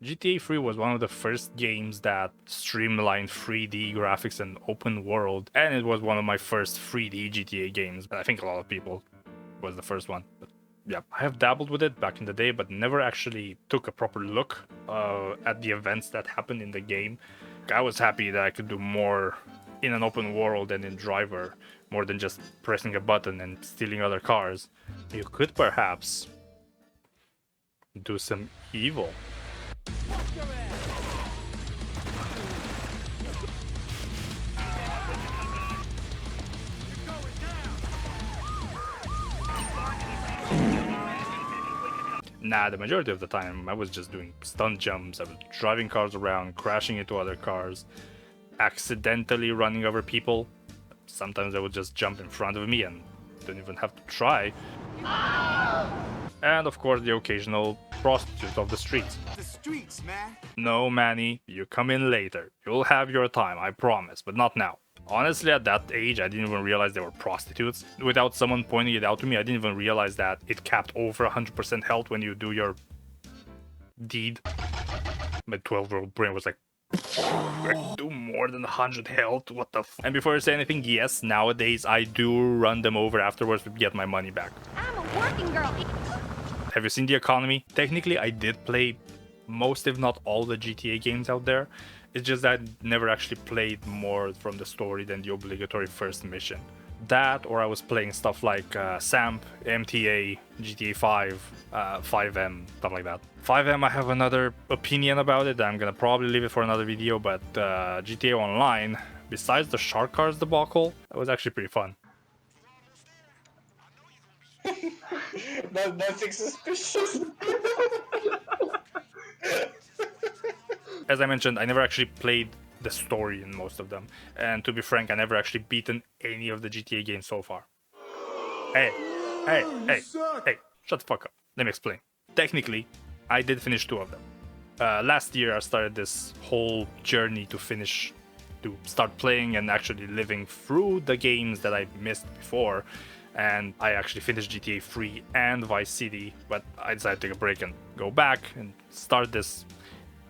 GTA 3 was one of the first games that streamlined 3D graphics and open world, and it was one of my first 3D GTA games. I think a lot of people was the first one. But yeah, I have dabbled with it back in the day, but never actually took a proper look at the events that happened in the game. I was happy that I could do more in an open world and in Driver, more than just pressing a button and stealing other cars. You could perhaps do some evil. Nah, the majority of the time I was just doing stunt jumps, I was driving cars around, crashing into other cars, accidentally running over people. Sometimes they would just jump in front of me and don't even have to try. And of course the occasional prostitute of the streets. The streets, man. No, Manny, you come in later. You'll have your time, I promise, but not now. Honestly, at that age, I didn't even realize they were prostitutes. Without someone pointing it out to me, I didn't even realize that it capped over 100% health when you do your deed. My 12-year-old brain was like, I can do more than 100 health, what the f. And before you say anything, yes, nowadays I do run them over afterwards to get my money back. I'm a working girl. Have you seen The Economy? Technically, I did play most, if not all, the GTA games out there. It's just that I never actually played more from the story than the obligatory first mission. That, or I was playing stuff like SAMP, MTA, GTA 5, 5M, stuff like that. 5M, I have another opinion about it. I'm gonna probably leave it for another video, but GTA Online, besides the shark cars debacle, that was actually pretty fun. Nothing suspicious. As I mentioned, I never actually played the story in most of them. And to be frank, I never actually beaten any of the GTA games so far. Hey, shut the fuck up. Let me explain. Technically, I did finish 2 of them. Last year, I started this whole journey to start playing and actually living through the games that I missed before. And I actually finished GTA 3 and Vice City, but I decided to take a break and go back and start this,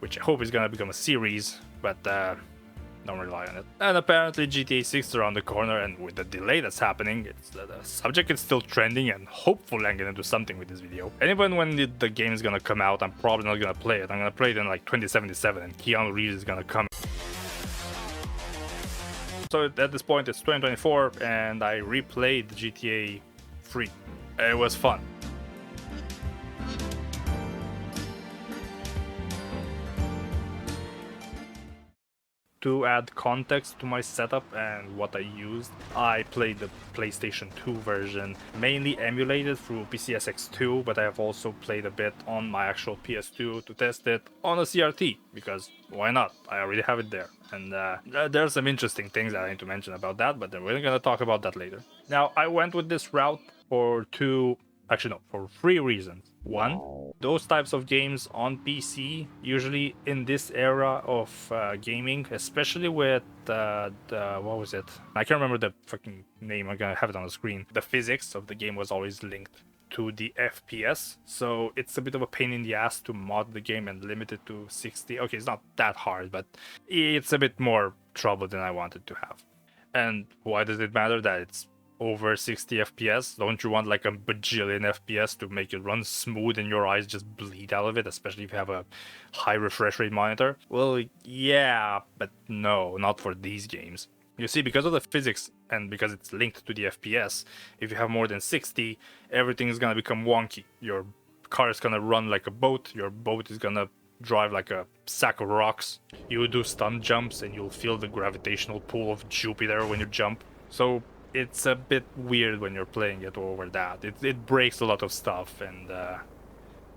which I hope is gonna become a series, but don't rely on it. And apparently GTA 6 is around the corner, and with the delay that's happening, the subject is still trending, and hopefully I'm gonna do something with this video. And even when the game is gonna come out, I'm probably not gonna play it. I'm gonna play it in like 2077, and Keanu Reeves is gonna come. So at this point it's 2024, and I replayed GTA 3. It was fun. To add context to my setup and what I used, I played the PlayStation 2 version, mainly emulated through PCSX2, but I have also played a bit on my actual PS2 to test it on a CRT, because why not? I already have it there. And there's some interesting things that I need to mention about that, but then we're gonna talk about that later. Now, I went with this route for 3 reasons. 1, those types of games on PC, usually in this era of gaming, especially with what was it? I can't remember the fucking name, I'm gonna have it on the screen. The physics of the game was always linked to the FPS, so it's a bit of a pain in the ass to mod the game and limit it to 60. Okay, it's not that hard, but it's a bit more trouble than I wanted to have. And why does it matter that it's over 60 FPS? Don't you want like a bajillion FPS to make it run smooth and your eyes just bleed out of it, especially if you have a high refresh rate monitor? Well, yeah, but no, not for these games. You see, because of the physics and because it's linked to the FPS, if you have more than 60, everything is gonna become wonky. Your car is gonna run like a boat, your boat is gonna drive like a sack of rocks. You do stunt jumps and you'll feel the gravitational pull of Jupiter when you jump. So it's a bit weird when you're playing it over that. It breaks a lot of stuff, and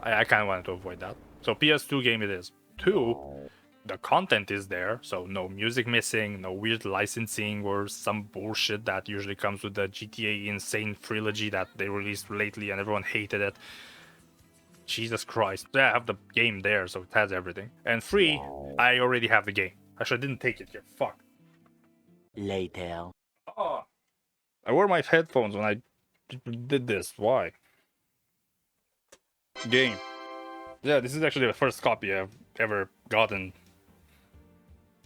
I kind of wanted to avoid that. So PS2 game it is. 2, the content is there, so no music missing, no weird licensing or some bullshit that usually comes with the GTA Insane trilogy that they released lately and everyone hated it. Jesus Christ. Yeah, I have the game there, so it has everything. And 3, I already have the game. Actually, I didn't take it here. Fuck. Later. Oh. I wore my headphones when I did this. Why? Game. Yeah, this is actually the first copy I have ever gotten.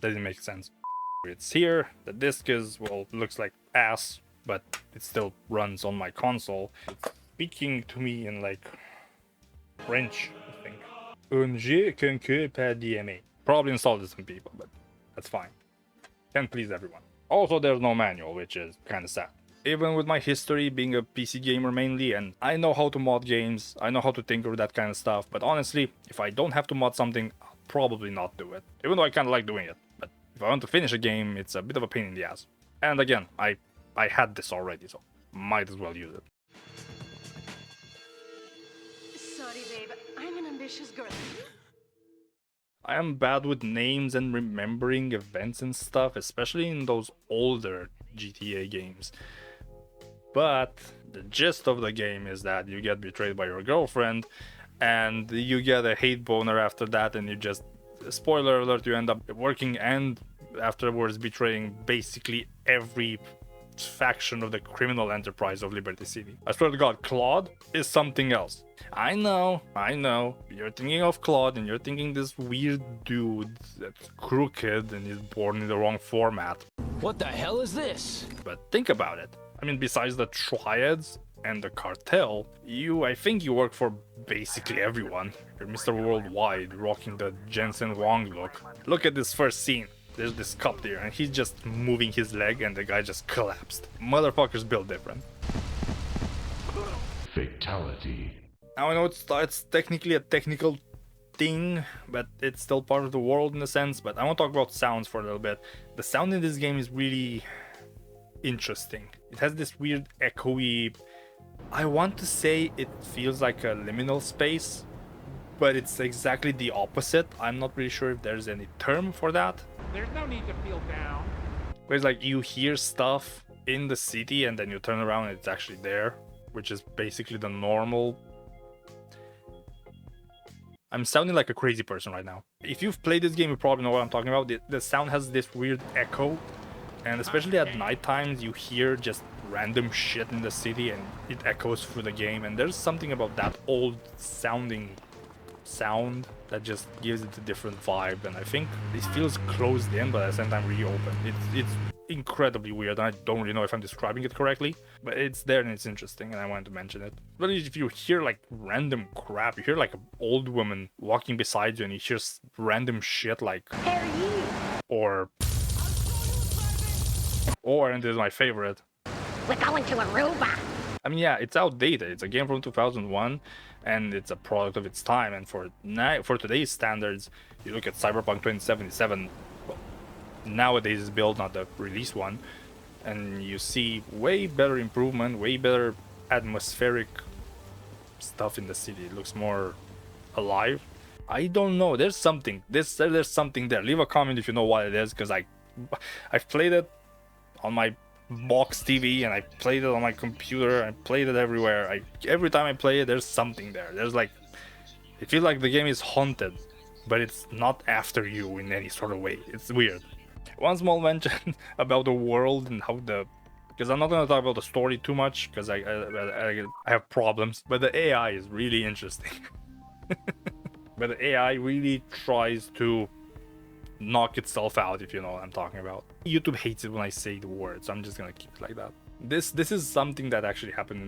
That didn't make sense. It's here. The disc is, well, looks like ass, but it still runs on my console. It's speaking to me in like French, I think. Un jeu concours pas d'aimer. Probably insulted some people, but that's fine. Can't please everyone. Also, there's no manual, which is kind of sad. Even with my history being a PC gamer mainly, and I know how to mod games, I know how to tinker with that kind of stuff, but honestly, if I don't have to mod something, I'll probably not do it. Even though I kind of like doing it, but if I want to finish a game, it's a bit of a pain in the ass. And again, I had this already, so might as well use it. Sorry, babe. I'm an ambitious girl. I am bad with names and remembering events and stuff, especially in those older GTA games. But the gist of the game is that you get betrayed by your girlfriend and you get a hate boner after that, and you just, spoiler alert, you end up working and afterwards betraying basically every faction of the criminal enterprise of Liberty City. I swear to God, Claude is something else. I know, you're thinking of Claude and you're thinking this weird dude that's crooked and is born in the wrong format. What the hell is this? But think about it. I mean, besides the triads and the cartel, I think you work for basically everyone. You're Mr. Worldwide, rocking the Jensen Wong look. Look at this first scene. There's this cop there, and he's just moving his leg, and the guy just collapsed. Motherfuckers built different. Fatality. Now I know it's technically a technical thing, but it's still part of the world in a sense. But I want to talk about sounds for a little bit. The sound in this game is really interesting. It has this weird echoey, I want to say it feels like a liminal space, but it's exactly the opposite. I'm not really sure if there's any term for that. There's no need to feel down. Where it's like you hear stuff in the city and then you turn around and it's actually there, which is basically the normal. I'm sounding like a crazy person right now. If you've played this game, you probably know what I'm talking about. The sound has this weird echo, and especially at night times you hear just random shit in the city and it echoes through the game, and there's something about that old sounding sound that just gives it a different vibe, and I think it feels closed in but at the same time really open. It's incredibly weird, and I don't really know if I'm describing it correctly, but it's there and it's interesting and I wanted to mention it. But if you hear like random crap, you hear like an old woman walking beside you and you hear random shit like or and this is my favorite, We're going to Aruba. I mean, yeah, it's outdated. It's a game from 2001, and it's a product of its time. And for today's standards, you look at Cyberpunk 2077. Well, nowadays it's built, not the release one, and you see way better improvement, way better atmospheric stuff in the city. It looks more alive. I don't know. There's something. There's something there. Leave a comment if you know what it is, because I've played it on my box TV and I played it on my computer. I played it everywhere. Every time I play it, there's something there. There's like, it feels like the game is haunted, but it's not after you in any sort of way. It's weird. One small mention about the world and how because I'm not gonna talk about the story too much because I have problems, but the AI is really interesting. But the AI really tries to knock itself out, if you know what I'm talking about. YouTube hates it when I say the words, so I'm just gonna keep it like that. This is something that actually happened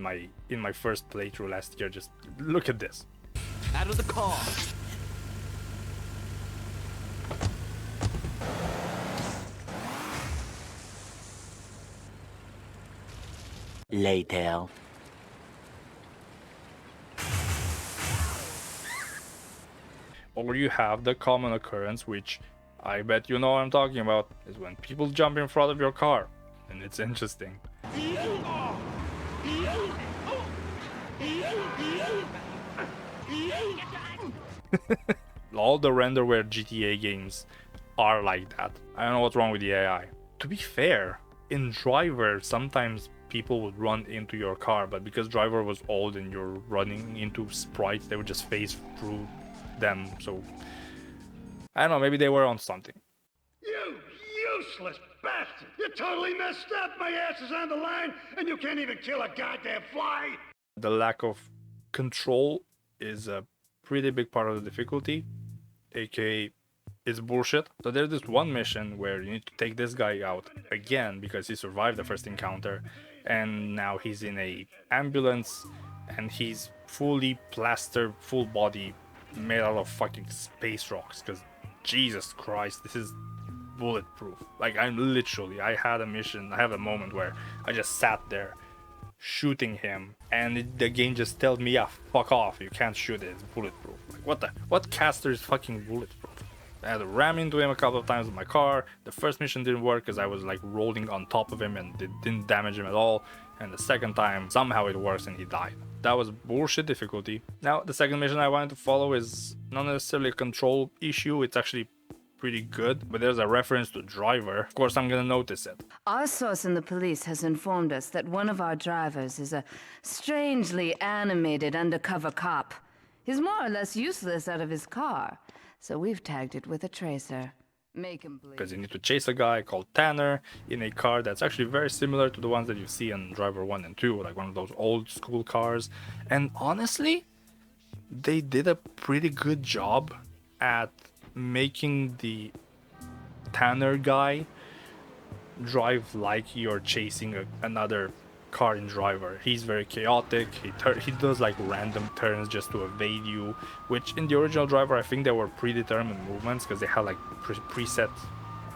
in my first playthrough last year. Just look at this. Out of the car. Later. Or you have the common occurrence, which I bet you know what I'm talking about, is when people jump in front of your car, and it's interesting. All the renderware GTA games are like that. I don't know what's wrong with the AI. To be fair, in Driver, sometimes people would run into your car, but because Driver was old and you're running into sprites, they would just phase through them. So I don't know, maybe they were on something. You useless bastard! You totally messed up! My ass is on the line, and you can't even kill a goddamn fly! The lack of control is a pretty big part of the difficulty. aka it's bullshit. So there's this one mission where you need to take this guy out again because he survived the first encounter, and now he's in a ambulance and he's fully plastered, full body, made out of fucking space rocks, because Jesus Christ, this is bulletproof. Like, I had a moment where I just sat there shooting him, and the game just tells me, yeah, fuck off, you can't shoot it, it's bulletproof. Like, what caster is fucking bulletproof? I had to ram into him a couple of times with my car. The first mission didn't work because I was like rolling on top of him and it didn't damage him at all. And the second time, somehow it works and he died. That was bullshit difficulty. Now, the second mission I wanted to follow is not necessarily a control issue, it's actually pretty good, but there's a reference to driver. Of course, I'm gonna notice it. Our source in the police has informed us that one of our drivers is a strangely animated undercover cop. He's more or less useless out of his car, so we've tagged it with a tracer. Make him bleed. Because you need to chase a guy called Tanner in a car that's actually very similar to the ones that you see in Driver 1 and 2, like one of those old school cars. And honestly, they did a pretty good job at making the Tanner guy drive like you're chasing another car in Driver. He's very chaotic. He does like random turns just to evade you, which in the original Driver I think they were predetermined movements because they had like preset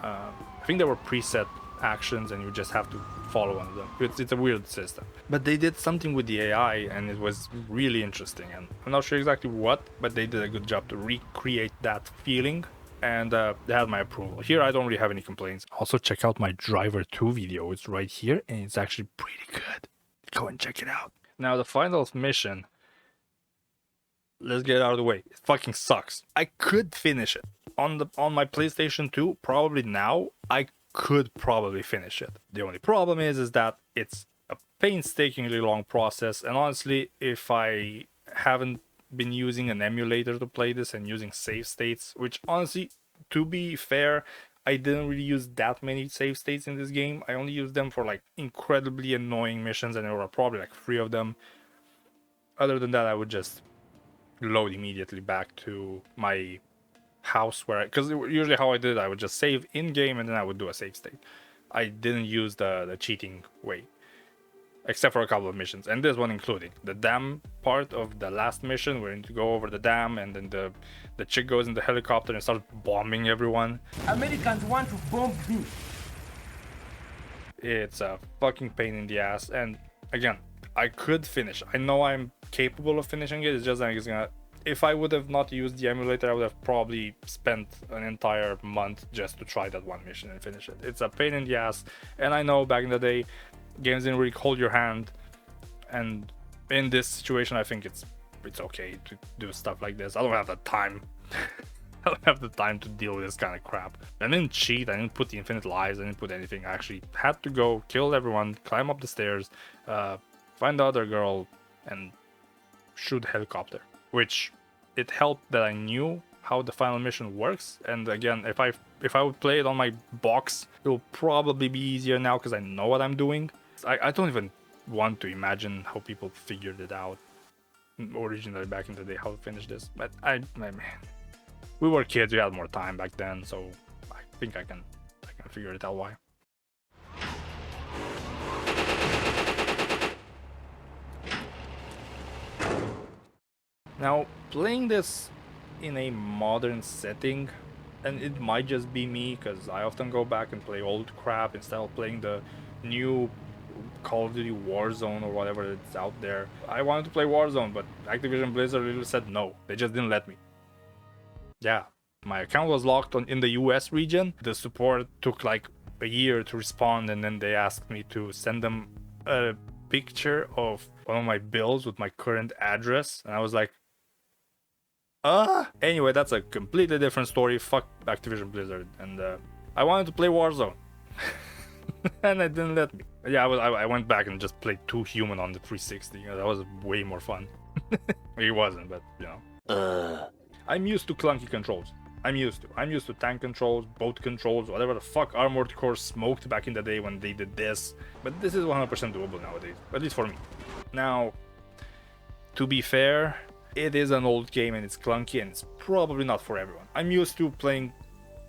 I think they were preset actions and you just have to follow one of them. It's a weird system, but they did something with the AI and it was really interesting, and I'm not sure exactly what, but they did a good job to recreate that feeling, and they had my approval. Here I don't really have any complaints. Also, check out my Driver 2 video, it's right here and it's actually pretty good. Go and check it out. Now the final mission, let's get it out of the way. It fucking sucks. I could finish it on my PlayStation 2, probably now I could probably finish it. The only problem is that it's a painstakingly long process, and honestly, if I haven't been using an emulator to play this and using save states, which honestly, to be fair, I didn't really use that many save states in this game. I only used them for like incredibly annoying missions, and there were probably like 3 of them. Other than that, I would just load immediately back to my house because usually how I did it, I would just save in game and then I would do a save state. I didn't use the cheating way, except for a couple of missions, and this one including the dam part of the last mission where you need to go over the dam, and then the chick goes in the helicopter and starts bombing everyone. Americans want to bomb me. It's a fucking pain in the ass, and again, I could finish. I know I'm capable of finishing it. It's just like if I would have not used the emulator, I would have probably spent an entire month just to try that one mission and finish it. It's a pain in the ass, and I know back in the day, games didn't really hold your hand, and in this situation, I think it's okay to do stuff like this. I don't have the time. I don't have the time to deal with this kind of crap. I didn't cheat, I didn't put the infinite lives, I didn't put anything. I actually had to go, kill everyone, climb up the stairs, find the other girl, and shoot the helicopter. Which it helped that I knew how the final mission works, and again, if I would play it on my box, it will probably be easier now because I know what I'm doing. I don't even want to imagine how people figured it out originally back in the day, how to finish this, but man, we were kids, we had more time back then, so I think I can figure it out why. Now, playing this in a modern setting, and it might just be me because I often go back and play old crap instead of playing the new Call of Duty Warzone or whatever that's out there. I wanted to play Warzone, but Activision Blizzard literally said no. They just didn't let me. Yeah, my account was locked in the US region. The support took like a year to respond, and then they asked me to send them a picture of one of my bills with my current address, and I was like, anyway, that's a completely different story. Fuck Activision Blizzard. And I wanted to play Warzone. And they didn't let me. Yeah, I went back and just played 2 Human on the 360. You know, that was way more fun. It wasn't, but you know. I'm used to clunky controls. I'm used to tank controls, boat controls, whatever the fuck Armored Core smoked back in the day when they did this. But this is 100% doable nowadays, at least for me. Now, to be fair, it is an old game and it's clunky and it's probably not for everyone. I'm used to playing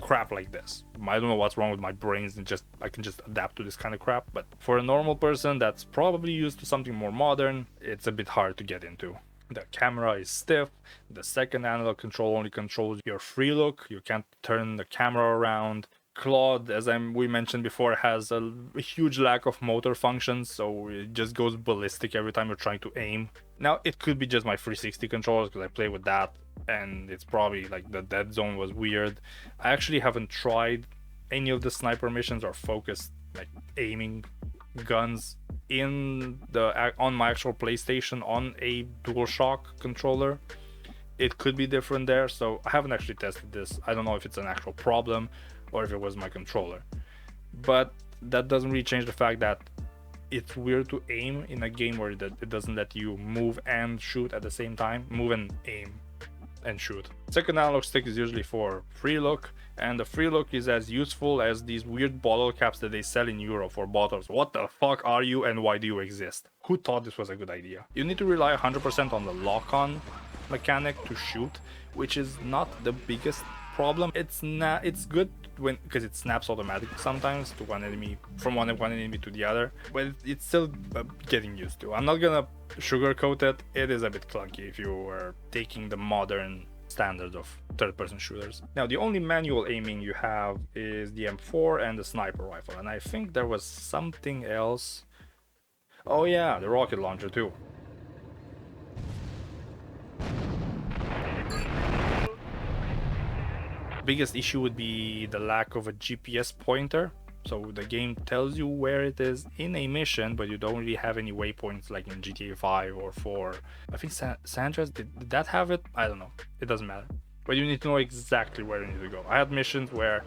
crap like this. I don't know what's wrong with my brains and just I can just adapt to this kind of crap, but for a normal person that's probably used to something more modern, it's a bit hard to get into. The camera is stiff, the second analog control only controls your free look, you can't turn the camera around. Claude, as we mentioned before, has a huge lack of motor functions, so it just goes ballistic every time you're trying to aim. Now, it could be just my 360 controllers because I play with that, and it's probably like the dead zone was weird. I actually haven't tried any of the sniper missions or focused like aiming guns on my actual PlayStation on a DualShock controller. It could be different there, so I haven't actually tested this. I don't know if it's an actual problem or if it was my controller, but that doesn't really change the fact that it's weird to aim in a game where it doesn't let you move and shoot at the same time. Move and aim and shoot. Second analog stick is usually for free look, and the free look is as useful as these weird bottle caps that they sell in Europe for bottles. What the fuck are you and why do you exist? Who thought this was a good idea? You need to rely 100% on the lock-on mechanic to shoot, which is not the biggest problem. It's good because it snaps automatically sometimes to one enemy, from one enemy to the other, but it's still getting used to. I'm not gonna sugarcoat it. It is a bit clunky if you are taking the modern standards of third-person shooters. Now, the only manual aiming you have is the M4 and the sniper rifle, and I think there was something else. Oh yeah, the rocket launcher too. Biggest issue would be the lack of a GPS pointer. So the game tells you where it is in a mission, but you don't really have any waypoints like in GTA 5 or 4. I think San Andreas, did that have it? I don't know. It doesn't matter. But you need to know exactly where you need to go. I had missions where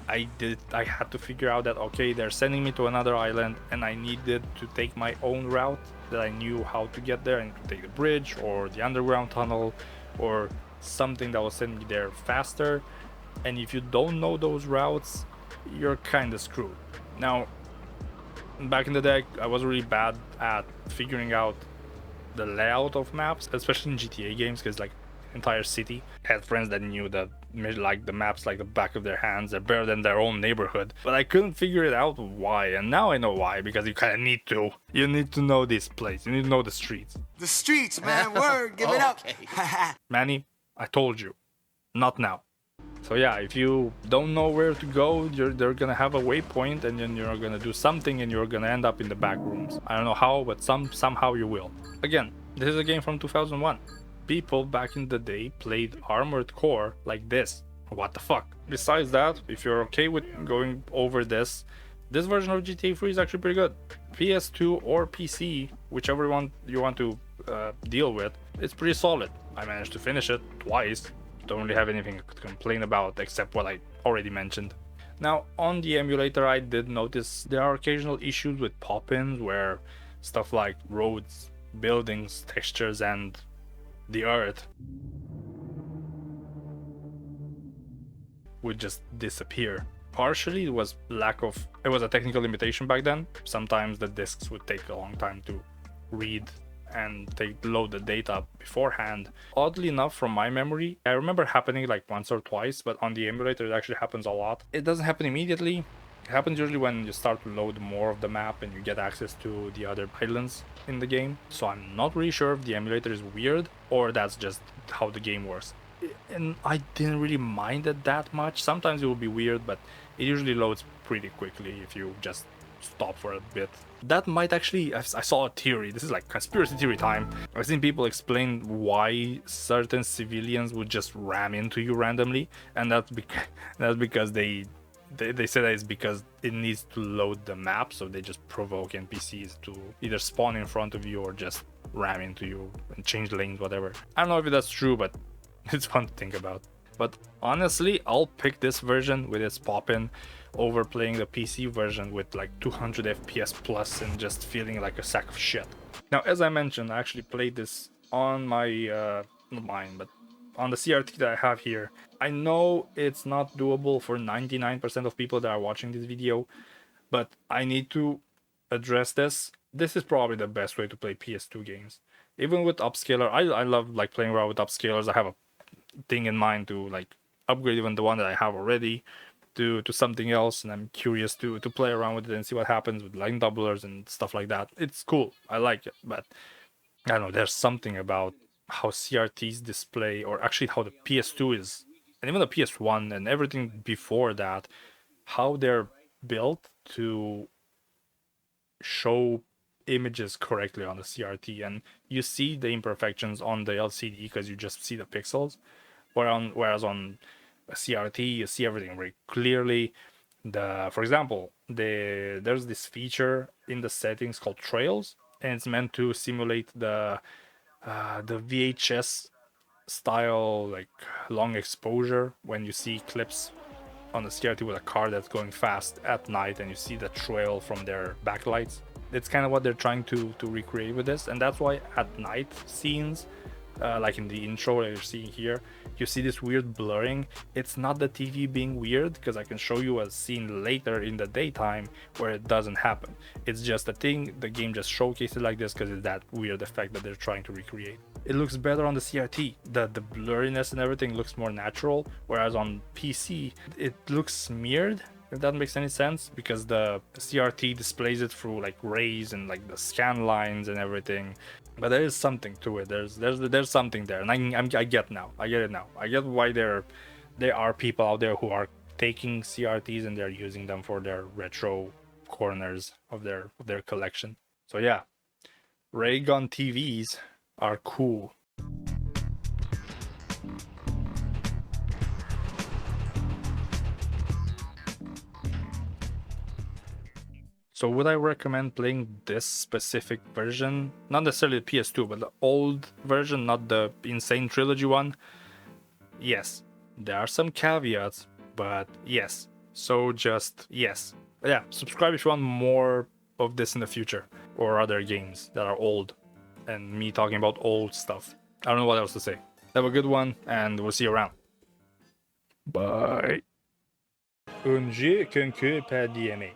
I had to figure out that, okay, they're sending me to another island and I needed to take my own route that I knew how to get there. I need to take the bridge or the underground tunnel or something that will send me there faster. And if you don't know those routes, you're kind of screwed. Now, back in the day, I was really bad at figuring out the layout of maps, especially in GTA games, because like entire city. I had friends that knew that like the maps like the back of their hands. They're better than their own neighborhood, but I couldn't figure it out why. And now I know why, because you kind of need to. You need to know this place. You need to know the streets. The streets, man. Word. Give it up. Manny, I told you, not now. So yeah, if you don't know where to go, they're gonna have a waypoint, and then you're gonna do something, and you're gonna end up in the back rooms. I don't know how, but somehow you will. Again, this is a game from 2001. People back in the day played Armored Core like this. What the fuck? Besides that, if you're okay with going over this version of GTA 3 is actually pretty good. PS2 or PC, whichever one you want to deal with, it's pretty solid. I managed to finish it twice. Don't really have anything to complain about except what I already mentioned. Now, on the emulator, I did notice there are occasional issues with pop-ins where stuff like roads, buildings, textures, and the earth would just disappear. Partially it was a technical limitation back then. Sometimes the discs would take a long time to read and load the data beforehand. Oddly enough, from my memory, I remember happening like once or twice, but on the emulator it actually happens a lot. It doesn't happen immediately. It happens usually when you start to load more of the map and you get access to the other islands in the game. So I'm not really sure if the emulator is weird or that's just how the game works. And I didn't really mind it that much. Sometimes it will be weird, but it usually loads pretty quickly if you just stop for a bit. That might actually, I saw a theory, this is like conspiracy theory time. I've seen people explain why certain civilians would just ram into you randomly, and that's because they say that it's because it needs to load the map, so they just provoke NPCs to either spawn in front of you or just ram into you and change lanes, whatever. I don't know if that's true, but it's fun to think about. But honestly, I'll pick this version with its pop-in over playing the PC version with like 200 FPS plus and just feeling like a sack of shit. Now, as I mentioned, I actually played this on my, not mine, but on the CRT that I have here. I know it's not doable for 99% of people that are watching this video, but I need to address this. This is probably the best way to play PS2 games. Even with upscaler, I love like playing around with upscalers. I have a thing in mind to like upgrade even the one that I have already to something else, and I'm curious to play around with it and see what happens with line doublers and stuff like that. It's cool. I like it, but I don't know, there's something about how CRTs display, or actually how the PS2 is, and even the PS1 and everything before that, how they're built to show images correctly on the CRT, and you see the imperfections on the LCD because you just see the pixels, whereas on a CRT you see everything very clearly. For example, there's this feature in the settings called trails, and it's meant to simulate the VHS style like long exposure when you see clips on the CRT with a car that's going fast at night and you see the trail from their backlights. It's kind of what they're trying to recreate with this, and that's why at night scenes, like in the intro that you're seeing here, you see this weird blurring. It's not the TV being weird, because I can show you a scene later in the daytime where it doesn't happen. It's just a thing the game just showcased it like this because it's that weird effect that they're trying to recreate. It looks better on the CRT. The blurriness and everything looks more natural, whereas on PC it looks smeared, if that makes any sense, because the CRT displays it through like rays and like the scan lines and everything. But there is something to it. There's something there, and I get now. I get it now. I get why there are people out there who are taking CRTs and they're using them for their retro corners of their collection. So yeah, ray gun TVs are cool. So would I recommend playing this specific version? Not necessarily the PS2, but the old version, not the Insane Trilogy one? Yes. There are some caveats, but yes. So just yes. But yeah, subscribe if you want more of this in the future, or other games that are old, and me talking about old stuff. I don't know what else to say. Have a good one, and we'll see you around. Bye. Önce conquer per DMA.